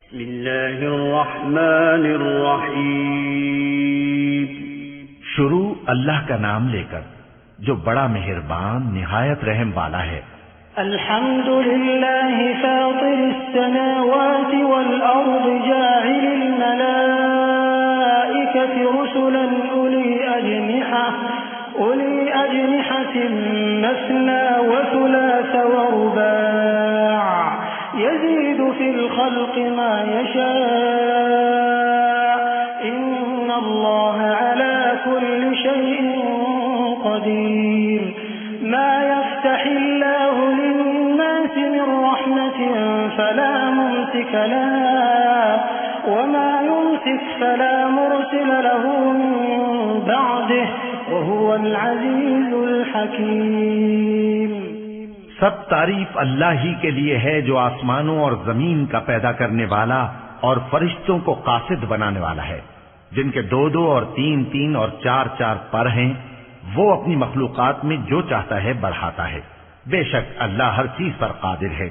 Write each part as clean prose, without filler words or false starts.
بسم اللہ الرحمن الرحیم۔ شروع اللہ کا نام لے کر جو بڑا مہربان نہایت رحم والا ہے۔ الحمد للہ فاطر السماوات والارض جاعل الملائکة رسلا اولی اجنحة مثنى وثلاث ورباع يزيد في الخلق ما يشاء إن الله على كل شيء قدير ما يفتح الله للناس من رحمة فلا ممسك لها وما يمسك فلا مرسل له من بعده وهو العزيز الحكيم۔ سب تعریف اللہ ہی کے لیے ہے جو آسمانوں اور زمین کا پیدا کرنے والا اور فرشتوں کو قاصد بنانے والا ہے، جن کے 2 اور 3 اور 4 پر ہیں۔ وہ اپنی مخلوقات میں جو چاہتا ہے بڑھاتا ہے، بے شک اللہ ہر چیز پر قادر ہے۔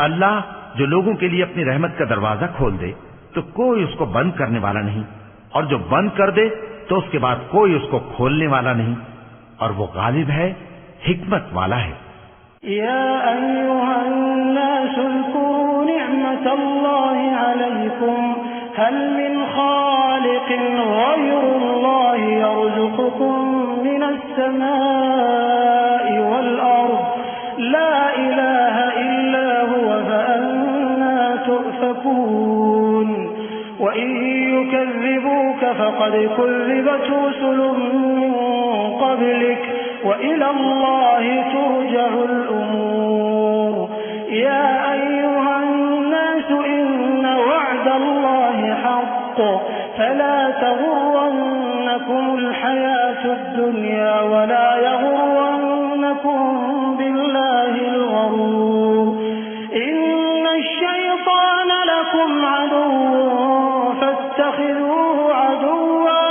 اللہ جو لوگوں کے لیے اپنی رحمت کا دروازہ کھول دے تو کوئی اس کو بند کرنے والا نہیں، اور جو بند کر دے تو اس کے بعد کوئی اس کو کھولنے والا نہیں، اور وہ غالب ہے، حکمت والا ہے۔ يا أيها الناس اذكروا نعمة الله عليكم هل من خالق غير الله يرزقكم من السماء والأرض لا إله إلا هو فأنا تؤفكون وإن يكذبوك فقد كذبت رسل من قبلك وإلى الله ترجع الأمور يا أيها الناس إن وعد الله حق فلا تغرنكم الحياة الدنيا ولا يغرنكم بالله الغرور إن الشيطان لكم عدو فاتخذوه عدوا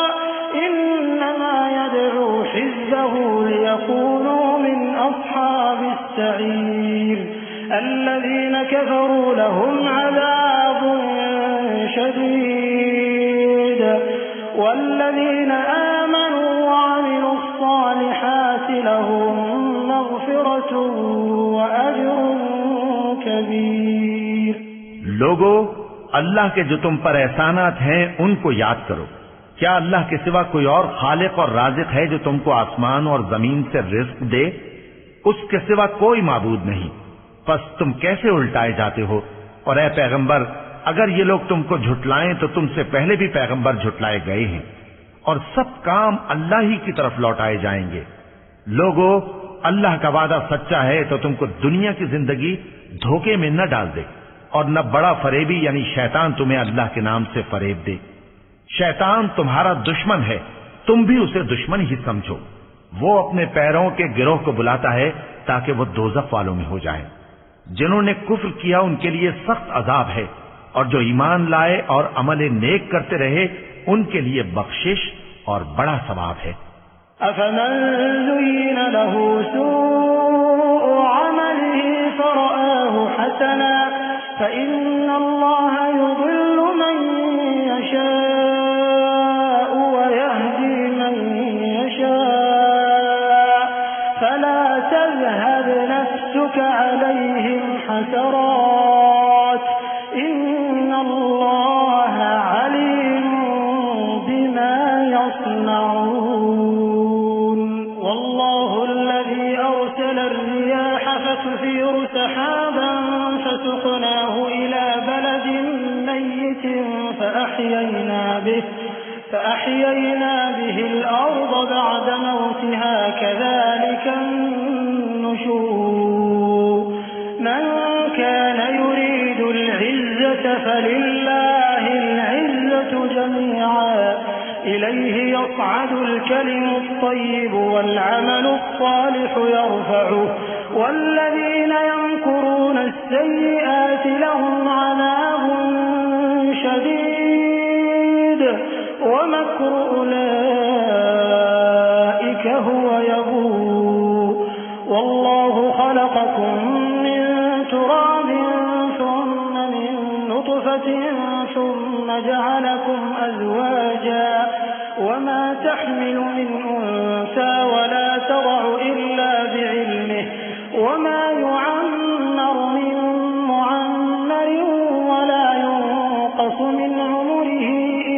إنما يدعو حزبه ليكونوا من أصحاب السعير الذين كفروا لهم عذاب شديد والذين آمنوا وعملوا الصالحات لهم مغفرة وأجر كبير۔ لوگو، اللہ کے جو تم پر احسانات ہیں ان کو یاد کرو۔ کیا اللہ کے سوا کوئی اور خالق اور رازق ہے جو تم کو آسمان اور زمین سے رزق دے؟ اس کے سوا کوئی معبود نہیں، پس تم کیسے الٹائے جاتے ہو؟ اور اے پیغمبر، اگر یہ لوگ تم کو جھٹلائیں تو تم سے پہلے بھی پیغمبر جھٹلائے گئے ہیں، اور سب کام اللہ ہی کی طرف لوٹائے جائیں گے۔ لوگو، اللہ کا وعدہ سچا ہے تو تم کو دنیا کی زندگی دھوکے میں نہ ڈال دے، اور نہ بڑا فریبی یعنی شیطان تمہیں اللہ کے نام سے فریب دے۔ شیطان تمہارا دشمن ہے، تم بھی اسے دشمن ہی سمجھو۔ وہ اپنے پیروں کے گروہ کو بلاتا ہے تاکہ وہ دوزخ والوں میں ہو جائیں۔ جنہوں نے کفر کیا ان کے لیے سخت عذاب ہے، اور جو ایمان لائے اور عمل نیک کرتے رہے ان کے لیے بخشش اور بڑا ثواب ہے۔ أفمن زين له سوء عمله فرآه حسنا فإن الله يضل من يشاء ويهدي من يشاء فلا تذهب نفسك عليهم حسرات إن الله عليم بما يصنعون والله الذي أرسل الرياح فتثير سحابا فسقناه إلى بلد ميت فأحيينا به الأرض بعد موتها كذلك النشور من كان يريد العزة فلله العزة جميعا إليه يصعد الكلم الطيب والعمل الصالح يرفعه والذين يمكرون السيئات لهم عذاب شديد ومكر أولئك هو يبور والله خلقكم من تراب ثم من نطفة نطفة ثم جعلكم أزواجا وما تحمل من أنثى ولا تضع إلا بعلمه وما يعمر من معمر ولا ينقص من عمره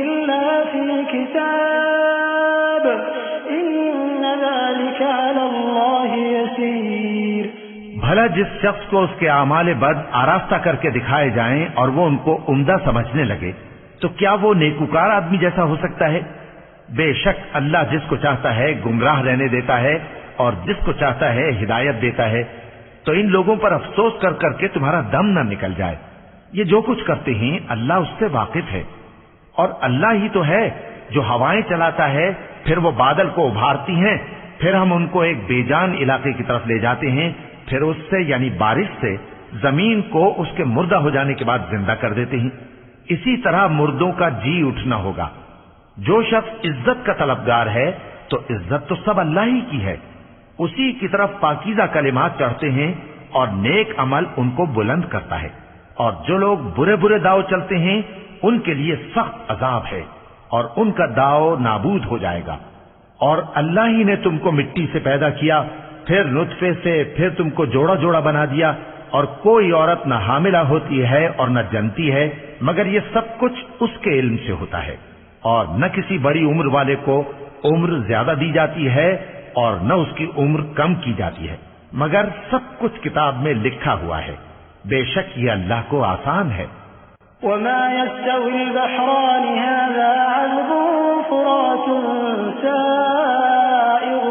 إلا في كتاب إن ذلك على الله يسير۔ بھلا جس شخص کو اس کے اعمال بد آراستہ کر کے دکھائے جائیں اور وہ ان کو عمدہ سمجھنے لگے تو کیا وہ نیکوکار آدمی جیسا ہو سکتا ہے؟ بے شک اللہ جس کو چاہتا ہے گمراہ رہنے دیتا ہے اور جس کو چاہتا ہے ہدایت دیتا ہے۔ تو ان لوگوں پر افسوس کر کر کے تمہارا دم نہ نکل جائے۔ یہ جو کچھ کرتے ہیں اللہ اس سے واقف ہے، اور اللہ ہی تو ہے جو ہوائیں چلاتا ہے، پھر وہ بادل کو ابھارتی ہیں، پھر ہم ان کو ایک بے جان علاقے کی طرف لے جاتے ہیں، پھر اس سے یعنی بارش سے زمین کو اس کے مردہ ہو جانے کے بعد زندہ کر دیتے ہیں۔ اسی طرح مردوں کا جی اٹھنا ہوگا۔ جو شخص عزت کا طلبگار ہے تو عزت تو سب اللہ ہی کی ہے، اسی کی طرف پاکیزہ کلمات چڑھتے ہیں اور نیک عمل ان کو بلند کرتا ہے، اور جو لوگ برے برے داؤ چلتے ہیں ان کے لیے سخت عذاب ہے اور ان کا داؤ نابود ہو جائے گا۔ اور اللہ ہی نے تم کو مٹی سے پیدا کیا، پھر نطفے سے، پھر تم کو جوڑا جوڑا بنا دیا، اور کوئی عورت نہ حاملہ ہوتی ہے اور نہ جنتی ہے مگر یہ سب کچھ اس کے علم سے ہوتا ہے، اور نہ کسی بڑی عمر والے کو عمر زیادہ دی جاتی ہے اور نہ اس کی عمر کم کی جاتی ہے، مگر سب کچھ کتاب میں لکھا ہوا ہے۔ بے شک یہ اللہ کو آسان ہے۔ وما يستوي البحران هذا عذب فرات سائغ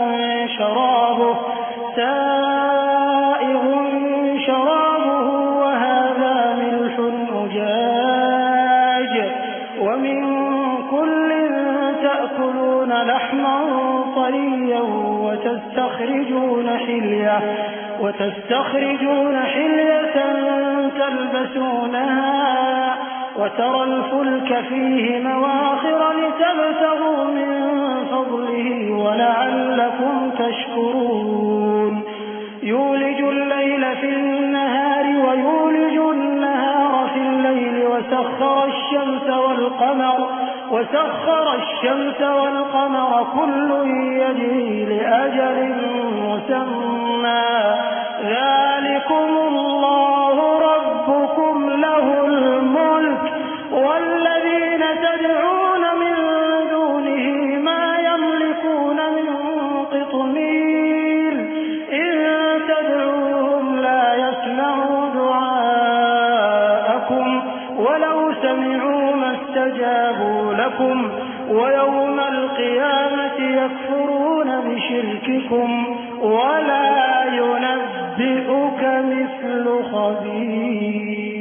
شرابه وهذا ملح أجاج ومن كل تأكلون لحما طريا وتستخرجون حلية تلبسونها وترى الفلك فيه مواخر لتبتغوا من فضله ولعلكم تشكرون يولج الليل في النهار ويولج النهار في الليل وسخر الشمس والقمر كل يجري لأجل مسمى ذلكم الله ربكم له الملك والذين تدعون من دونه ما يملكون من قطمير إن تدعوهم لا يسمعوا دعاءكم ولو سمعوا ما استجابوا لكم ويوم القيامة يكفرون بشرككم ولا ينبئك مثل خبير۔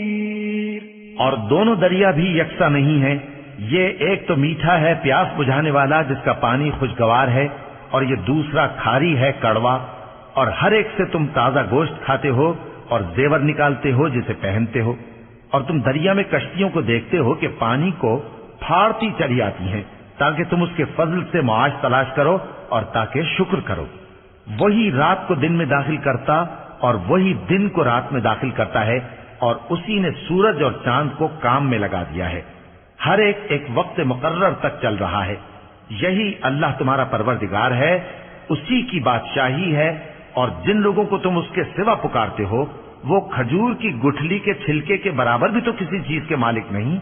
اور دونوں دریا بھی یکساں نہیں ہیں، یہ ایک تو میٹھا ہے پیاس بجھانے والا جس کا پانی خوشگوار ہے، اور یہ دوسرا کھاری ہے کڑوا، اور ہر ایک سے تم تازہ گوشت کھاتے ہو اور زیور نکالتے ہو جسے پہنتے ہو، اور تم دریا میں کشتیوں کو دیکھتے ہو کہ پانی کو پھاڑتی چلی آتی ہیں تاکہ تم اس کے فضل سے معاش تلاش کرو اور تاکہ شکر کرو۔ وہی رات کو دن میں داخل کرتا اور وہی دن کو رات میں داخل کرتا ہے، اور اسی نے سورج اور چاند کو کام میں لگا دیا ہے، ہر ایک ایک وقت مقرر تک چل رہا ہے۔ یہی اللہ تمہارا پروردگار ہے، اسی کی بادشاہی ہے، اور جن لوگوں کو تم اس کے سوا پکارتے ہو وہ کھجور کی گٹھلی کے چھلکے کے برابر بھی تو کسی چیز کے مالک نہیں۔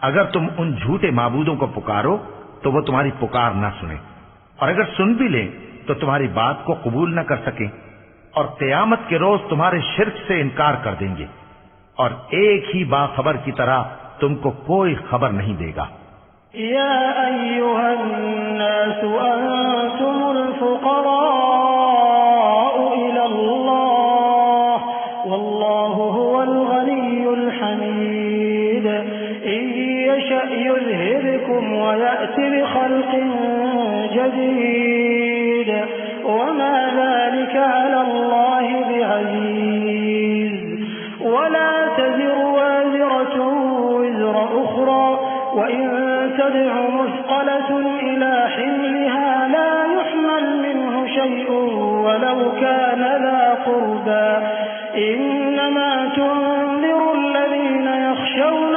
اگر تم ان جھوٹے معبودوں کو پکارو تو وہ تمہاری پکار نہ سنیں، اور اگر سن بھی لیں تو تمہاری بات کو قبول نہ کر سکیں، اور قیامت کے روز تمہارے شرک سے انکار کر دیں گے، اور ایک ہی باخبر کی طرح تم کو کوئی خبر نہیں دے گا۔ یا ایھا الناس انتم الفقراء الی اللہ واللہ هو الغنی الحمید ان یشأ یذهبکم ویأتی بخلق جدید وما ذلك على الله بعزيز ولا تزر وازرة وزر أخرى وإن تدع مثقلة إلى حملها لا يحمل منه شيء ولو كان ذا قربى إنما تنذر الذين يخشون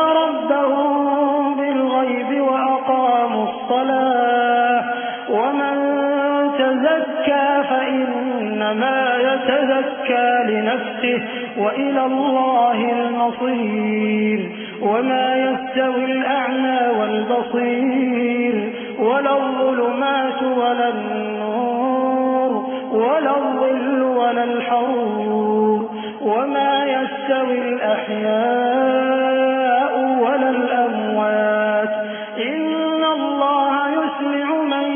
إنما يتزكى لنفسه وإلى الله المصير وما يستوي الأعمى والبصير ولا الظلمات ولا النور ولا الظل ولا الحرور وما يستوي الأحياء ولا الأموات إن الله يسمع من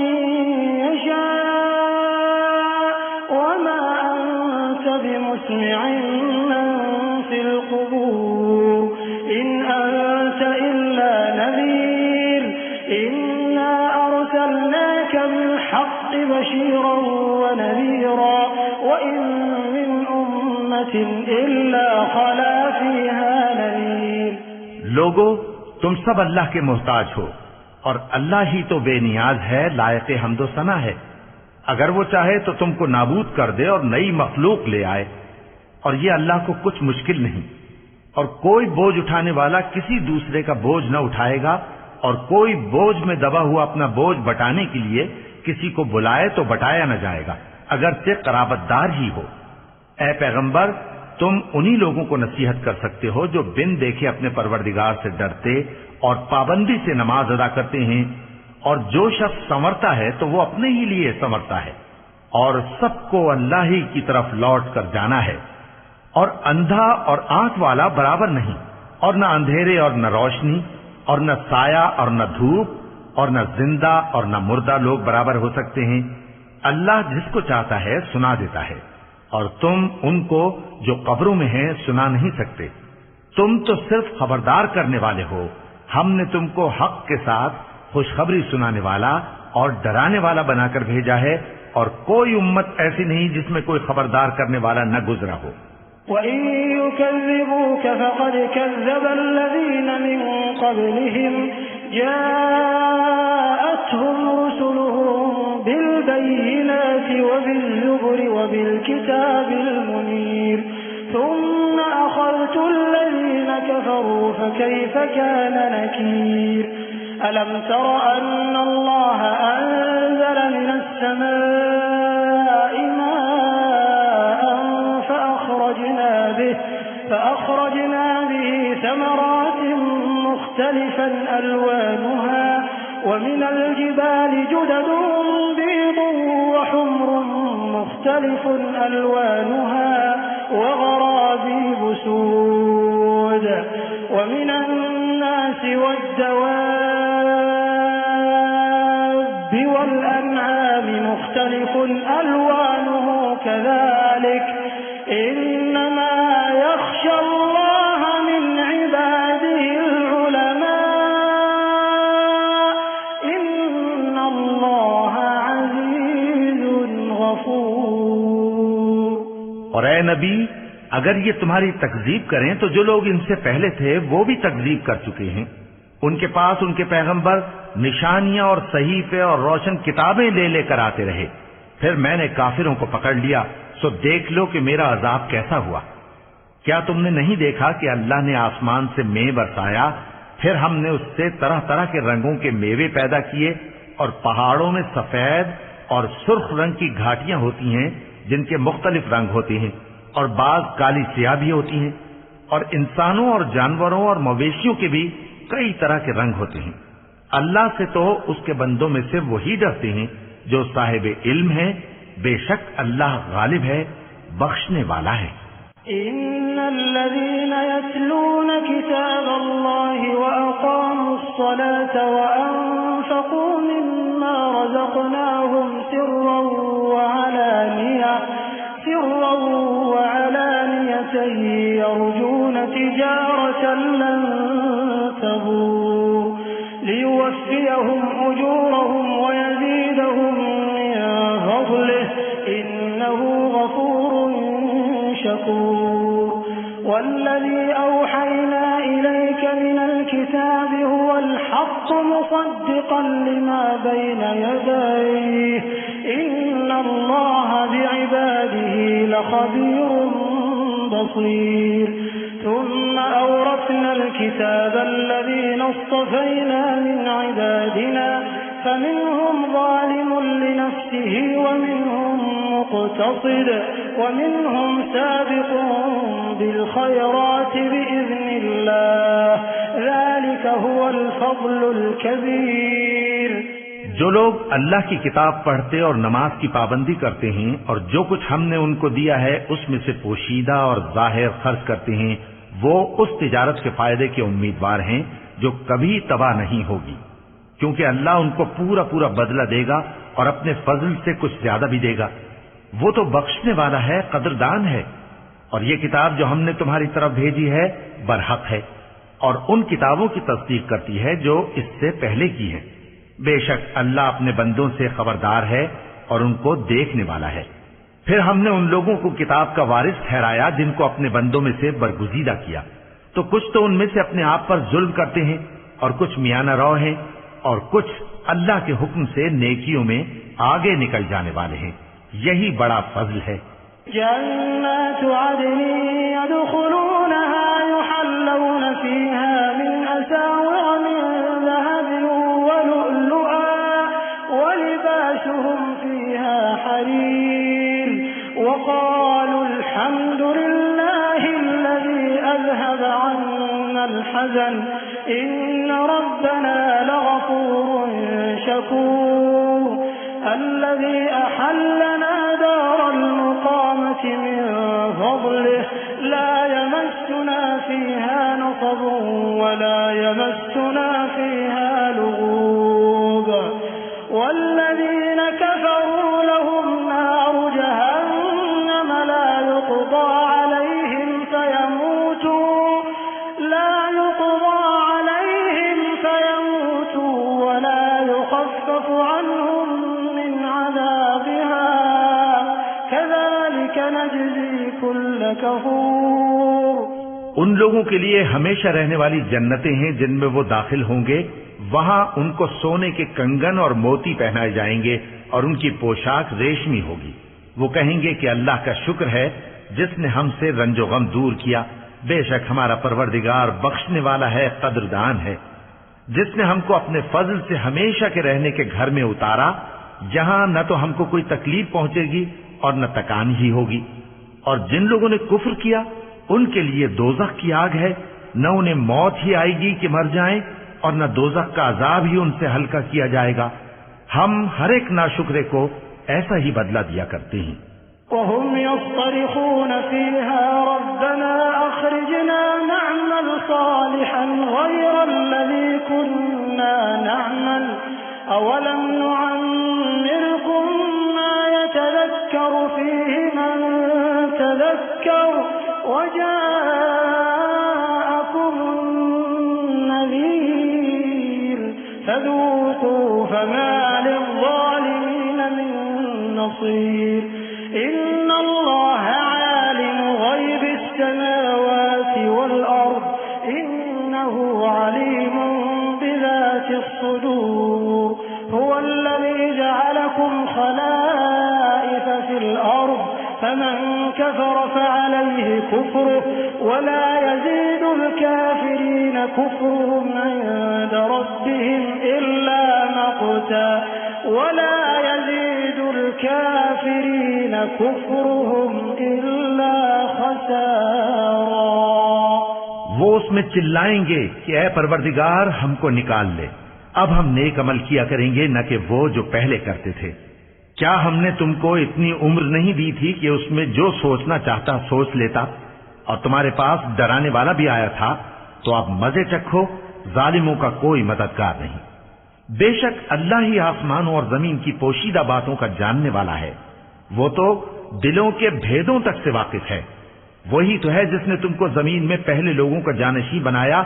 يشاء وما أنت بمسمع من في القبور إن أنت إلا نذير إنا أرسلناك بالحق بشيرا ونذيرا وإن من أمة إلا خلا فيها نذير. لوگو تم سب اللہ کے محتاج ہو اور اللہ ہی تو بے نیاز ہے، لائق حمد و ثنا ہے. اگر وہ چاہے تو تم کو نابود کر دے اور نئی مخلوق لے آئے، اور یہ اللہ کو کچھ مشکل نہیں. اور کوئی بوجھ اٹھانے والا کسی دوسرے کا بوجھ نہ اٹھائے گا، اور کوئی بوجھ میں دبا ہوا اپنا بوجھ بٹانے کے لیے کسی کو بلائے تو بٹایا نہ جائے گا، اگرچہ قرابت دار ہی ہو. اے پیغمبر، تم انہی لوگوں کو نصیحت کر سکتے ہو جو بن دیکھے اپنے پروردگار سے ڈرتے اور پابندی سے نماز ادا کرتے ہیں. اور جو شخص سنورتا ہے تو وہ اپنے ہی لیے سنورتا ہے، اور سب کو اللہ ہی کی طرف لوٹ کر جانا ہے. اور اندھا اور آنکھ والا برابر نہیں، اور نہ اندھیرے اور نہ روشنی، اور نہ سایہ اور نہ دھوپ، اور نہ زندہ اور نہ مردہ لوگ برابر ہو سکتے ہیں. اللہ جس کو چاہتا ہے سنا دیتا ہے، اور تم ان کو جو قبروں میں ہیں سنا نہیں سکتے. تم تو صرف خبردار کرنے والے ہو. ہم نے تم کو حق کے ساتھ خوشخبری سنانے والا اور ڈرانے والا بنا کر بھیجا ہے، اور کوئی امت ایسی نہیں جس میں کوئی خبردار کرنے والا نہ گزرا ہو. وَإِن يُكَذِّبُوكَ فَقَدْ كَذَّبَ الَّذِينَ مِن قَبْلِهِمْ جَاءَتْهُمْ رُسُلُهُم بِالْبَيِّنَاتِ وَبِالزُّبُرِ وَبِالْكِتَابِ الْمُنِيرِ ثُمَّ أَخَذْتُ الَّذِينَ كَفَرُوا فَكَيْفَ كَانَ نَكِيرِ. أَلَمْ تَرَ أَنَّ اللَّهَ أَنزَلَ مِنَ السَّمَاءِ مَاءً فأخرجنا به ثمرات مختلفا ألوانها ومن الجبال جدد بيض وحمر مختلف ألوانها وغرابيب سود ومن الناس والدواب والأنعام مختلف ألوانه كذلك إنما يخشى الله من عباده العلماء إن الله عزيز غفور. اور اے نبی، اگر یہ تمہاری تکذیب کریں تو جو لوگ ان سے پہلے تھے وہ بھی تکذیب کر چکے ہیں. ان کے پاس ان کے پیغمبر نشانیاں اور صحیفے اور روشن کتابیں لے لے کر آتے رہے. پھر میں نے کافروں کو پکڑ لیا، سو دیکھ لو کہ میرا عذاب کیسا ہوا. کیا تم نے نہیں دیکھا کہ اللہ نے آسمان سے مے برسایا، پھر ہم نے اس سے طرح طرح کے رنگوں کے میوے پیدا کیے، اور پہاڑوں میں سفید اور سرخ رنگ کی گھاٹیاں ہوتی ہیں جن کے مختلف رنگ ہوتے ہیں، اور بعض کالی سیاہ بھی ہوتی ہیں، اور انسانوں اور جانوروں اور مویشیوں کے بھی کئی طرح کے رنگ ہوتے ہیں. اللہ سے تو اس کے بندوں میں سے وہی ڈرتے ہیں جو صاحب علم ہے. بے شک اللہ غالب ہے، بخشنے والا ہے. إن الذين يتلون كتاب الله وأقاموا الصلاة وأنفقوا مما رزقناهم سرا وعلانية يرجون تجارة لن تبور ليوفيهم أجورهم ويزيدهم من فضله إنه غفور شكور. والذي أوحينا إليك من الكتاب هو الحق مصدقا لما بين يديه إن الله بعباده لخبير بصير. ثم أورثنا الكتاب الذين اصطفينا من عبادنا فمنهم ظالم لنفسه ومنهم مقتصد ومنهم سابق بالخيرات بإذن الله ذلك هو الفضل الكبير۔ جو لوگ اللہ کی کتاب پڑھتے اور نماز کی پابندی کرتے ہیں اور جو کچھ ہم نے ان کو دیا ہے اس میں سے پوشیدہ اور ظاہر خرچ کرتے ہیں، وہ اس تجارت کے فائدے کے امیدوار ہیں جو کبھی تباہ نہیں ہوگی، کیونکہ اللہ ان کو پورا پورا بدلہ دے گا اور اپنے فضل سے کچھ زیادہ بھی دے گا۔ وہ تو بخشنے والا ہے، قدردان ہے۔ اور یہ کتاب جو ہم نے تمہاری طرف بھیجی ہے برحق ہے اور ان کتابوں کی تصدیق کرتی ہے جو اس سے پہلے کی ہے۔ بے شک اللہ اپنے بندوں سے خبردار ہے اور ان کو دیکھنے والا ہے۔ پھر ہم نے ان لوگوں کو کتاب کا وارث ٹھہرایا جن کو اپنے بندوں میں سے برگزیدہ کیا، تو کچھ تو ان میں سے اپنے آپ پر ظلم کرتے ہیں اور کچھ میانہ رو ہیں اور کچھ اللہ کے حکم سے نیکیوں میں آگے نکل جانے والے ہیں۔ یہی بڑا فضل ہے۔ جنات عدن يدخلونها يحلون فيها من أساور من ذهب ولؤلؤا ولباسهم فيها حرير وقالوا الحمد لله الذي أذهب عنا الحزن إن ربنا لغفور شكور الذي أحلنا دار المقامة من فضله لا يمسنا فيها نصب ولا يمسنا فيها لغوب والذين كفروا لهم نار جهنم لا يقضى عليهم فيموتوا ولا يخفف عنهم من عذابها كذلك نجزي كل كفور۔ ان لوگوں کے لیے ہمیشہ رہنے والی جنتیں ہیں جن میں وہ داخل ہوں گے، وہاں ان کو سونے کے کنگن اور موتی پہنائے جائیں گے اور ان کی پوشاک ریشمی ہوگی۔ وہ کہیں گے کہ اللہ کا شکر ہے جس نے ہم سے رنج و غم دور کیا، بے شک ہمارا پروردگار بخشنے والا ہے، قدردان ہے، جس نے ہم کو اپنے فضل سے ہمیشہ کے رہنے کے گھر میں اتارا جہاں نہ تو ہم کو کوئی تکلیف پہنچے گی اور نہ تکان ہی ہوگی۔ اور جن لوگوں نے کفر کیا ان کے لیے دوزخ کی آگ ہے، نہ انہیں موت ہی آئے گی کہ مر جائیں اور نہ دوزخ کا عذاب ہی ان سے ہلکا کیا جائے گا۔ ہم ہر ایک ناشکرے کو ایسا ہی بدلہ دیا کرتے ہیں۔ وهم يصطرخون فيها ربنا أخرجنا نعمل صالحا غير الذي كنا نعمل أولم نعمركم ما يتذكر فيه من تذكر وجاءكم النذير فذوقوا فما للظالمين من نصير إن الله عالم غيب السماوات والأرض إنه عليم بذات الصدور هو الذي جعلكم خلائف في الأرض فمن كفر فعليه كفره ولا يزيد الكافرين كفرهم عند ربهم إلا مقتا ولا يزيد الكافرين كفرهم إلا خسارا۔ وہ اس میں چلائیں گے کہ اے پروردگار ہم کو نکال لے، اب ہم نیک عمل کیا کریں گے نہ کہ وہ جو پہلے کرتے تھے۔ کیا ہم نے تم کو اتنی عمر نہیں دی تھی کہ اس میں جو سوچنا چاہتا سوچ لیتا، اور تمہارے پاس ڈرانے والا بھی آیا تھا، تو اب مزے چکھو، ظالموں کا کوئی مددگار نہیں۔ بے شک اللہ ہی آسمانوں اور زمین کی پوشیدہ باتوں کا جاننے والا ہے، وہ تو دلوں کے بھیدوں تک سے واقف ہے۔ وہی تو ہے جس نے تم کو زمین میں پہلے لوگوں کا جانشین بنایا،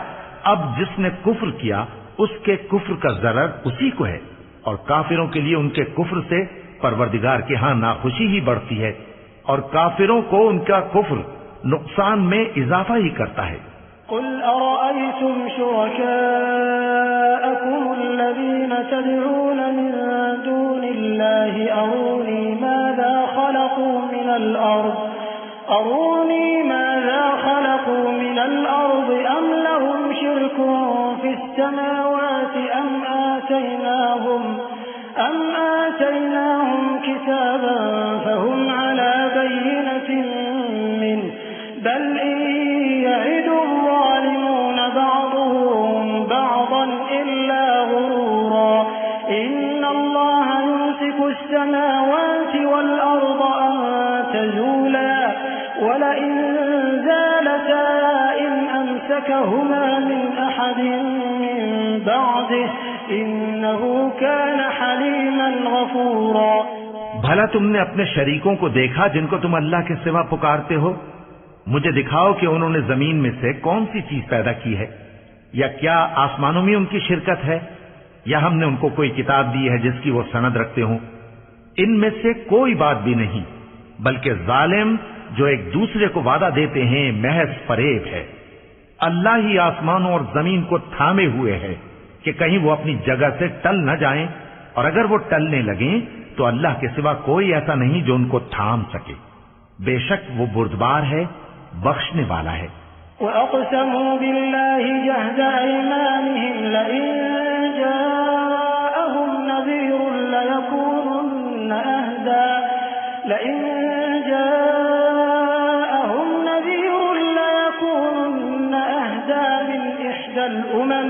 اب جس نے کفر کیا اس کے کفر کا ضرر اسی کو ہے، اور کافروں کے لیے ان کے کفر سے پروردگار کے ہاں ناخوشی ہی بڑھتی ہے، اور کافروں کو ان کا کفر نقصان میں اضافہ ہی کرتا ہے۔ قل أرأيتم شركاءكم الذين تدعون من دون الله أروني ماذا خلقوا من الأرض أم لهم شرك في السماوات أم آتيناهم أم آتيناهم كتابا فهم على بينة منه بل إن يعد الظالمون بعضهم بعضا إلا غرورا إن الله يمسك السماوات والأرض أن تزولا ولئن زالتا إن أمسكهما من أحد من بعده إنه كان حليما غفورا بھلا تم نے اپنے شریکوں کو دیکھا جن کو تم اللہ کے سوا پکارتے ہو؟ مجھے دکھاؤ کہ انہوں نے زمین میں سے کون سی چیز پیدا کی ہے، یا کیا آسمانوں میں ان کی شرکت ہے، یا ہم نے ان کو کوئی کتاب دی ہے جس کی وہ سند رکھتے ہوں؟ ان میں سے کوئی بات بھی نہیں، بلکہ ظالم جو ایک دوسرے کو وعدہ دیتے ہیں محض فریب ہے۔ اللہ ہی آسمانوں اور زمین کو تھامے ہوئے ہے کہ کہیں وہ اپنی جگہ سے ٹل نہ جائیں، اور اگر وہ ٹلنے لگیں تو اللہ کے سوا کوئی ایسا نہیں جو ان کو تھام سکے۔ بے شک وہ بردبار ہے، بخشنے والا ہے۔ وَأَقْسَمُوا بِاللَّهِ جَهْدَ أَيْمَانِهِمْ لَئِن جَاءَهُمْ نَذِيرٌ لَّيَكُونُنَّ أَهْدَىٰ مِنْ إِحْدَى الْأُمَمِ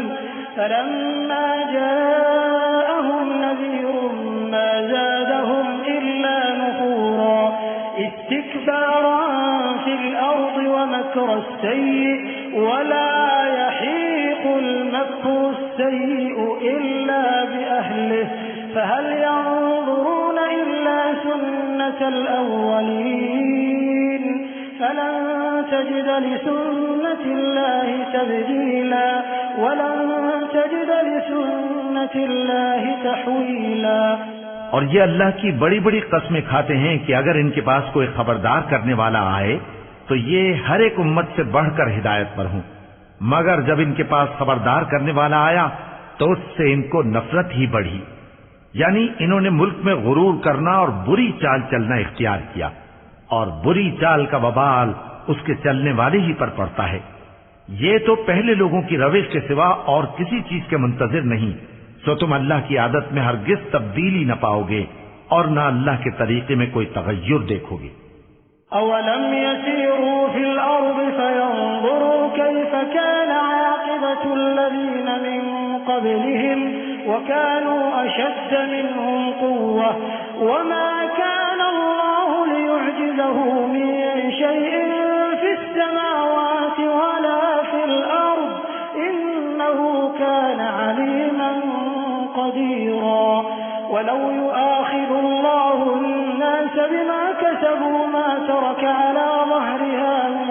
فَلَمَّا جَاءَهُمْ نَذِيرٌ مَّا زَادَهُمْ إِلَّا نُفُورًا اسْتِكْبَارًا فِي الْأَرْضِ وَمَكْرَ السَّيِّئِ وَلَا يَحِيقُ الْمَكْرُ السَّيِّئُ إِلَّا بِأَهْلِهِ فَهَلْ يَنظُرُونَ إِلَّا سُنَّةَ الْأَوَّلِينَ فَلَن تَجِدَ لِسُنَّةِ اللَّهِ تَبْدِيلًا وَلَن تَجِدَ لِسُنَّةِ اللَّهِ تَحْوِيلًا۔ اور یہ اللہ کی بڑی بڑی قسمیں کھاتے ہیں کہ اگر ان کے پاس کوئی خبردار کرنے والا آئے تو یہ ہر ایک امت سے بڑھ کر ہدایت پر ہوں، مگر جب ان کے پاس خبردار کرنے والا آیا تو اس سے ان کو نفرت ہی بڑھی، یعنی انہوں نے ملک میں غرور کرنا اور بری چال چلنا اختیار کیا، اور بری چال کا وبال اس کے چلنے والے ہی پر پڑتا ہے۔ یہ تو پہلے لوگوں کی روش کے سوا اور کسی چیز کے منتظر نہیں، سو تم اللہ کی عادت میں ہرگز تبدیلی نہ پاؤ گے اور نہ اللہ کے طریقے میں کوئی تغیر دیکھو گے۔ أَوَلَمْ يَسِيرُوا فِي الْأَرْضِ فَيَنظُرُوا كَيْفَ كَانَ عَاقِبَةُ الَّذِينَ مِن قَبْلِهِمْ وَكَانُوا أَشَدَّ مِنْهُمْ قُوَّةً وَمَا كَانَ اللَّهُ لِيُعْجِزَهُ مِن شَيْءٍ فِي السَّمَاوَاتِ وَلَا فِي الْأَرْضِ إِنَّهُ كَانَ عَلِيمًا قَدِيرًا وَلَوْ يُؤَاخِذُ اللَّهُ النَّاسَ بِمَا كَسَبُوا مَا تَرَكَ عَلَى ظَهْرِهَا مِن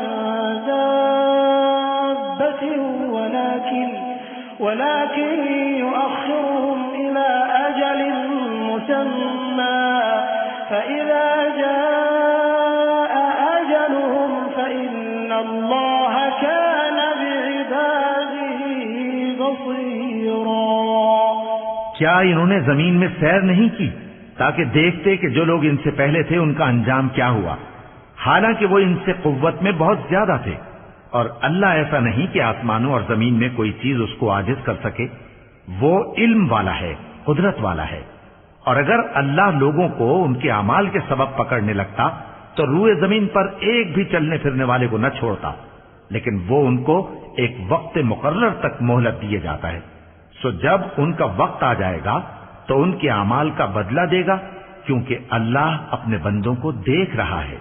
دَابَّةٍ ولكن يؤخرهم إلى أجل مسمى فإذا جاء أجلهم فإن الله كان بعباده بصيرا۔ کیا انہوں نے زمین میں سیر نہیں کی تاکہ دیکھتے کہ جو لوگ ان سے پہلے تھے ان کا انجام کیا ہوا، حالانکہ وہ ان سے قوت میں بہت زیادہ تھے، اور اللہ ایسا نہیں کہ آسمانوں اور زمین میں کوئی چیز اس کو عاجز کر سکے، وہ علم والا ہے، قدرت والا ہے۔ اور اگر اللہ لوگوں کو ان کے اعمال کے سبب پکڑنے لگتا تو روئے زمین پر ایک بھی چلنے پھرنے والے کو نہ چھوڑتا، لیکن وہ ان کو ایک وقت مقرر تک مہلت دیے جاتا ہے، سو جب ان کا وقت آ جائے گا تو ان کے اعمال کا بدلہ دے گا، کیونکہ اللہ اپنے بندوں کو دیکھ رہا ہے۔